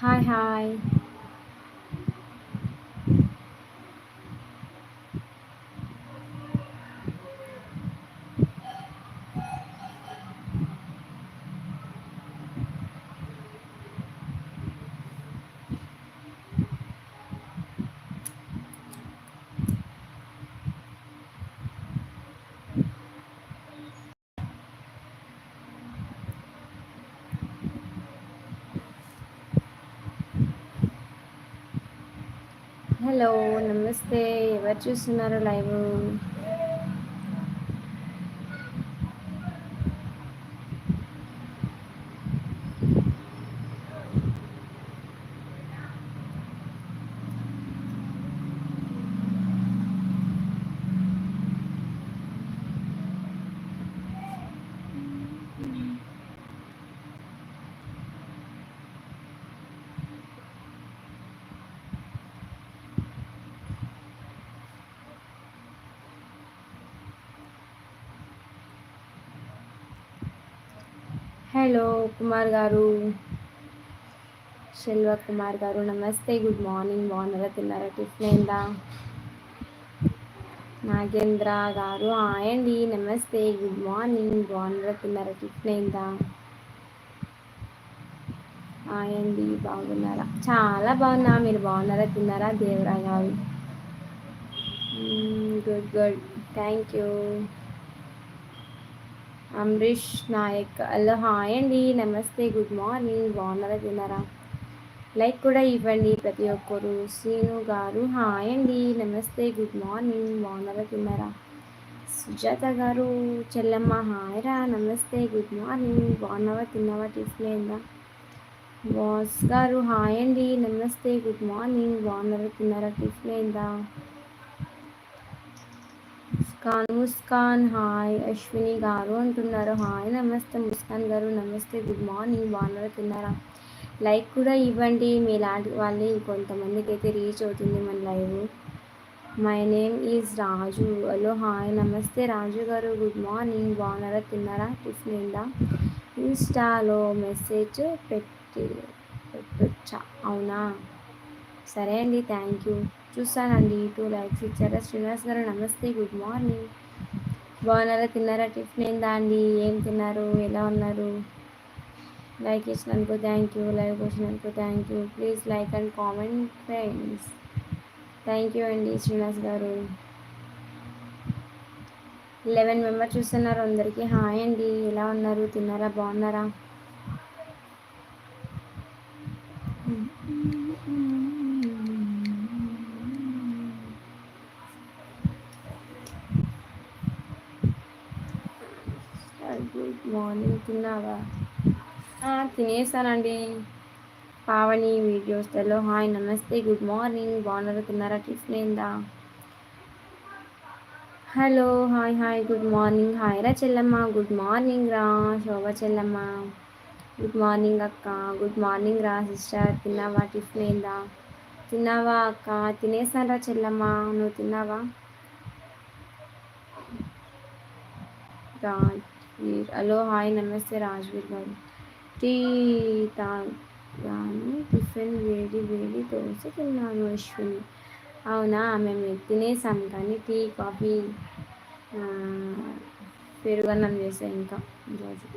Hi hi. Hello, నమస్తే. ఎవరు చూస్తున్నారు లైవ్? హలో కుమార్ గారు, శెల్వ కుమార్ గారు నమస్తే, గుడ్ మార్నింగ్. బాగున్నారా? తిన్నారా? టిఫిన్ అయిందా? నాగేంద్ర గారు హాయ్ అండి, నమస్తే, గుడ్ మార్నింగ్. బాగున్నారా? తిన్నారా? టిఫిన్ అయిందా? హాయ్ అండి, బాగున్నారా? చాలా బాగున్నా. మీరు బాగున్నారా? తిన్నారా? దేవరా గారు good good, thank you. Amarish Nayak hello hi అండి, నమస్తే, గుడ్ మార్నింగ్. బాగున్నారా? తిన్నారా? లైక్ కూడా ఇవ్వండి ప్రతి ఒక్కరు. శ్రీను గారు హాయ్ అండి, నమస్తే, గుడ్ మార్నింగ్. బాగున్నారా? తిన్నారా? సుజాత గారు చెల్లమ్మ హాయ్ రా, నమస్తే, గుడ్ మార్నింగ్. బాగున్నావా? తిన్నావా? టిఫిన్ అయిందా? బాస్ గారు హాయ్ అండి, నమస్తే, గుడ్ మార్నింగ్. బాగున్నారా? తిన్నారా? టిఫిన్ అయిందా? ముస్కాన్ హాయ్. అశ్విని గారు అంటున్నారు హాయ్, నమస్తే ముస్కాన్ గారు, నమస్తే, గుడ్ మార్నింగ్. బాగున్నారా? తిన్నారా? లైక్ కూడా ఇవ్వండి, మీలాంటి వాళ్ళని కొంతమందికి అయితే రీచ్ అవుతుంది మన live. My name is Raju hello hi, నమస్తే రాజు గారు, గుడ్ మార్నింగ్. బాగున్నారా? తిన్నారా? టిఫిన్ అయిందా? ఇన్స్టాలో మెసేజ్ పెట్టొచ్చా? అవునా, సరే అండి, థ్యాంక్ యూ. చూస్తానండి. 2 లైక్స్ ఇచ్చారా? శ్రీనివాస్ గారు నమస్తే, గుడ్ మార్నింగ్. బాగున్నారా? తిన్నారా? టిఫిన్ అయిందా అండి? ఏం తిన్నారు? ఎలా ఉన్నారు? లైక్ ఇచ్చినందుకు థ్యాంక్ యూ, లైవ్ వచ్చినందుకు thank you. Please like and comment friends. Thank you అండి శ్రీనివాస్ గారు. 11 మెంబర్స్ చూస్తున్నారు. అందరికీ హాయ్ అండి, ఎలా ఉన్నారు? తిన్నారా? బాగున్నారా? Good morning. తిన్నావా? తినేసానండి. పావని వీడియోస్ హలో హాయ్, నమస్తే, గుడ్ మార్నింగ్. బాగున్నారా? తిన్నారా? టిఫిన్ అయిందా? Hello hi hi, good morning. Hi రా చెల్లమ్మ, గుడ్ మార్నింగ్ రా శోభ చెల్లమ్మ, గుడ్ మార్నింగ్ అక్క, గుడ్ మార్నింగ్ రా సిస్టర్. తిన్నావా? టిఫిన్ అయిందా? తిన్నావా అక్క? తినేసాను రా చెల్లమ్మ, నువ్వు తిన్నావా? రాజ్వీర్ హలో హాయ్, నమస్తే రాజ్వీర్ గారు. టీ తాగాను, టిఫిన్ వేడి వేడి దోశ తిన్నాను. అశ్విని అవునా, మేము తినేసాం కానీ టీ కాఫీ పెరుగన్నం చేసాం ఈరోజు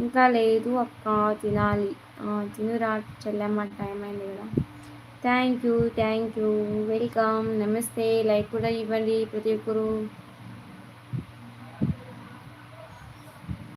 ఇంకా లేదు అక్క, తినాలి. తినురా చెల్లమ్మ, టైం అయింది కదా. థ్యాంక్ యూ, వెల్కమ్, నమస్తే. లైక్ కూడా ఇవ్వండి ప్రతి ఒక్కరు.